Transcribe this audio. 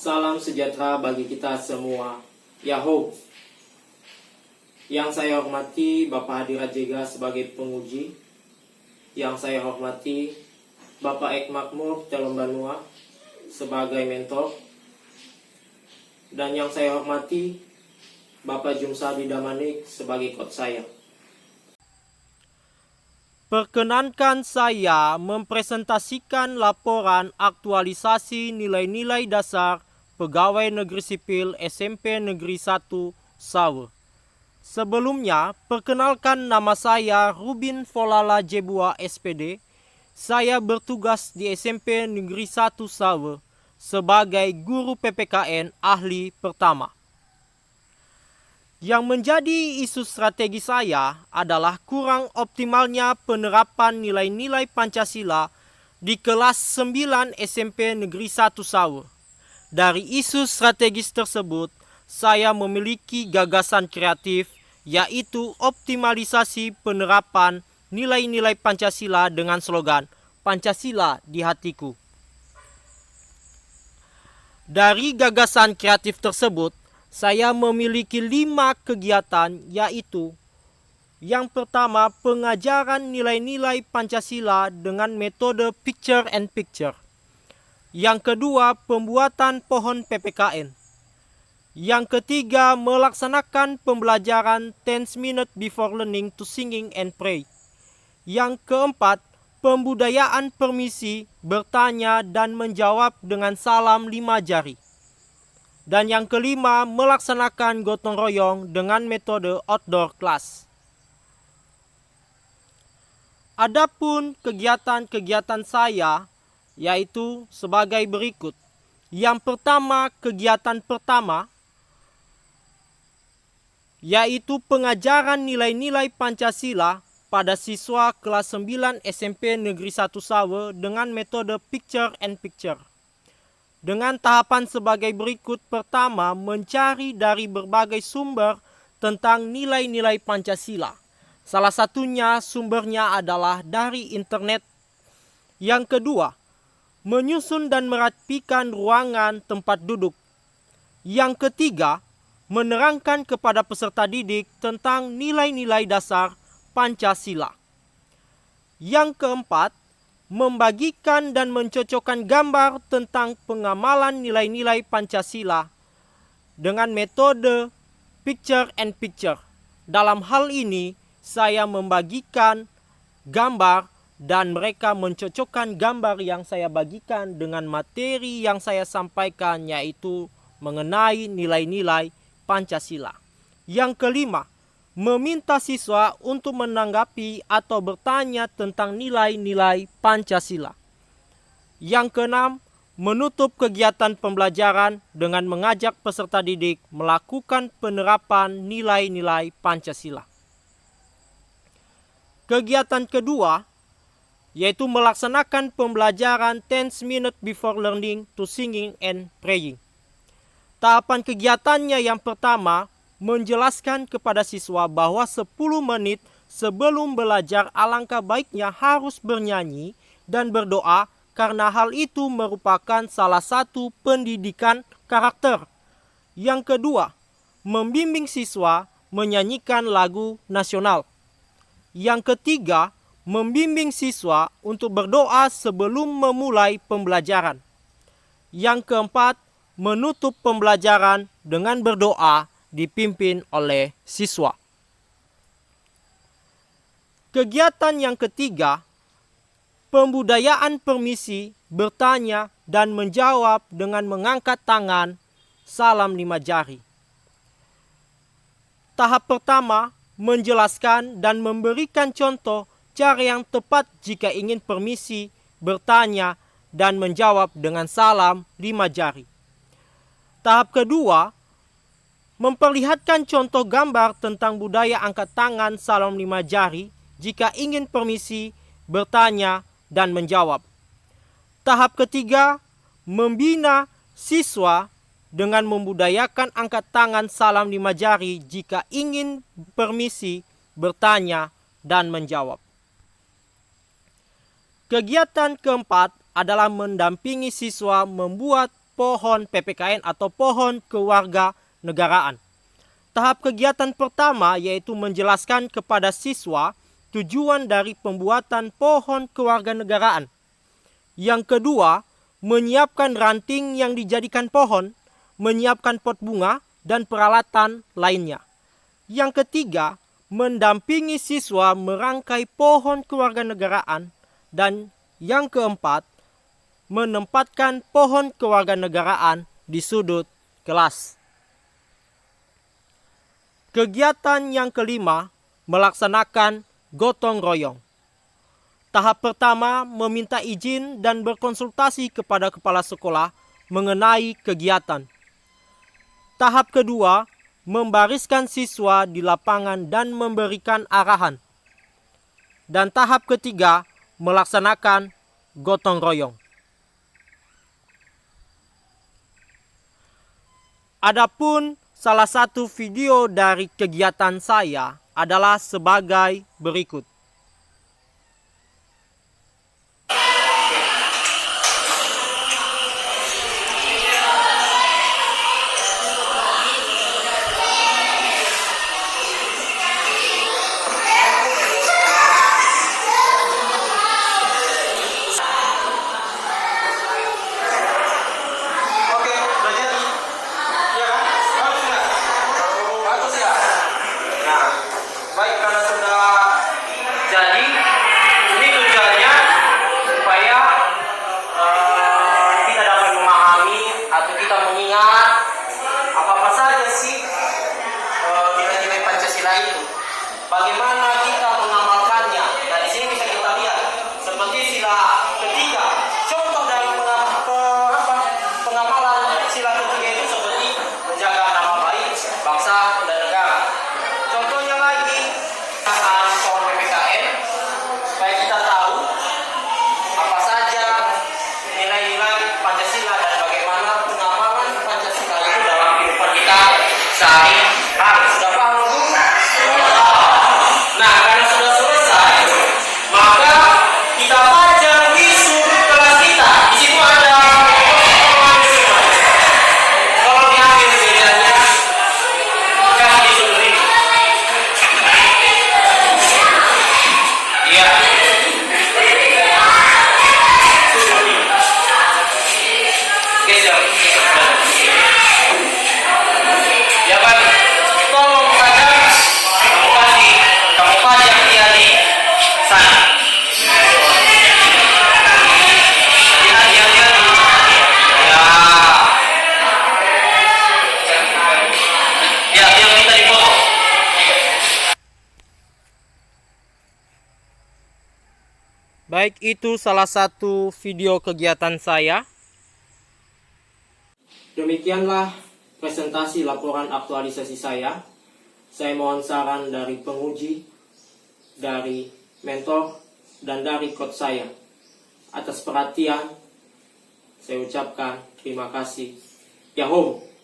Salam sejahtera bagi kita semua. Yahoo. Yang saya hormati Bapak Hadirat Jega sebagai penguji. Yang saya hormati Bapak Ek Makmur Telombanua sebagai mentor. Dan yang saya hormati Bapak Jumsadi Damanik sebagai coach saya. Perkenankan saya mempresentasikan laporan aktualisasi nilai-nilai dasar Pegawai Negeri Sipil SMP Negeri 1 Sawe. Sebelumnya, perkenalkan nama saya Rubin Folala Jebua SPD. Saya bertugas di SMP Negeri 1 Sawe sebagai guru PPKN ahli pertama. Yang menjadi isu strategi saya adalah kurang optimalnya penerapan nilai-nilai Pancasila di kelas 9 SMP Negeri 1 Sawe. Dari isu strategis tersebut, saya memiliki gagasan kreatif, yaitu optimalisasi penerapan nilai-nilai Pancasila dengan slogan Pancasila di hatiku. Dari gagasan kreatif tersebut, saya memiliki 5 kegiatan, yaitu yang pertama, pengajaran nilai-nilai Pancasila dengan metode picture and picture. Yang kedua, pembuatan pohon PPKN. Yang ketiga, melaksanakan pembelajaran 10 minutes before learning to singing and pray. Yang keempat, pembudayaan permisi, bertanya dan menjawab dengan salam 5 jari. Dan yang kelima, melaksanakan gotong royong dengan metode outdoor class. Adapun kegiatan-kegiatan saya yaitu sebagai berikut. Yang pertama, kegiatan pertama yaitu pengajaran nilai-nilai Pancasila pada siswa kelas 9 SMP Negeri 1 Sawe dengan metode picture and picture. Dengan tahapan sebagai berikut. Pertama, mencari dari berbagai sumber tentang nilai-nilai Pancasila. Salah satunya sumbernya adalah dari internet. Yang kedua, menyusun dan merapikan ruangan tempat duduk. Yang ketiga, menerangkan kepada peserta didik tentang nilai-nilai dasar Pancasila. Yang keempat, membagikan dan mencocokkan gambar tentang pengamalan nilai-nilai Pancasila dengan metode picture and picture. Dalam hal ini, saya membagikan gambar dan mereka mencocokkan gambar yang saya bagikan dengan materi yang saya sampaikan, yaitu mengenai nilai-nilai Pancasila. Yang kelima, meminta siswa untuk menanggapi atau bertanya tentang nilai-nilai Pancasila. Yang keenam, menutup kegiatan pembelajaran dengan mengajak peserta didik melakukan penerapan nilai-nilai Pancasila. Kegiatan kedua yaitu melaksanakan pembelajaran 10 minutes before learning to singing and praying. Tahapan kegiatannya yang pertama, menjelaskan kepada siswa bahwa 10 menit sebelum belajar alangkah baiknya harus bernyanyi dan berdoa karena hal itu merupakan salah satu pendidikan karakter. Yang kedua, membimbing siswa menyanyikan lagu nasional. Yang ketiga, membimbing siswa untuk berdoa sebelum memulai pembelajaran. Yang keempat, menutup pembelajaran dengan berdoa dipimpin oleh siswa. Kegiatan yang ketiga, pembudayaan permisi, bertanya dan menjawab dengan mengangkat tangan, salam 5 jari. Tahap pertama, menjelaskan dan memberikan contoh cara yang tepat jika ingin permisi, bertanya, dan menjawab dengan salam 5 jari. Tahap kedua, memperlihatkan contoh gambar tentang budaya angkat tangan salam 5 jari jika ingin permisi, bertanya, dan menjawab. Tahap ketiga, membina siswa dengan membudayakan angkat tangan salam 5 jari jika ingin permisi, bertanya, dan menjawab. Kegiatan keempat adalah mendampingi siswa membuat pohon PPKN atau pohon kewarganegaraan. Tahap kegiatan pertama yaitu menjelaskan kepada siswa tujuan dari pembuatan pohon kewarganegaraan. Yang kedua, menyiapkan ranting yang dijadikan pohon, menyiapkan pot bunga, dan peralatan lainnya. Yang ketiga, mendampingi siswa merangkai pohon kewarganegaraan. Dan yang keempat, menempatkan pohon kewarganegaraan di sudut kelas. Kegiatan yang kelima, melaksanakan gotong royong. Tahap pertama, meminta izin dan berkonsultasi kepada kepala sekolah mengenai kegiatan. Tahap kedua, membariskan siswa di lapangan dan memberikan arahan. Dan tahap ketiga, melaksanakan gotong royong. Adapun salah satu video dari kegiatan saya adalah sebagai berikut. Baik, karena sudah jadi, ini tujuannya supaya kita dapat memahami atau kita mengingat apa-apa saja sih nilai-nilai Pancasila itu. Bagaimana kita mengamalkannya. Nah, di sini bisa kita lihat seperti sila ketiga. Contoh dari pengamalan sila ketiga itu seperti menjaga nama baik bangsa dan negara. Contohnya lagi pohon PPKN, supaya kita tahu apa saja nilai-nilai Pancasila dan bagaimana pengamalan Pancasila itu dalam kehidupan kita sehari-hari. Sudah paham, Bu? Nah, karena sudah selesai, maka kita pajang di sudut kelas kita. Di situ ada potongan semua. Kalau diambil bedanya, kasih di sudut ini. Iya. Geser. Ya, Pak. Tolong pajang. Kamu pajang dia di sana. Hati-hati. Ya. Ya, yang minta dipoto. Baik, itu salah satu video kegiatan saya. Demikianlah presentasi laporan aktualisasi saya. Saya mohon saran dari penguji, dari mentor, dan dari coach saya. Atas perhatian, saya ucapkan terima kasih. Yahoo!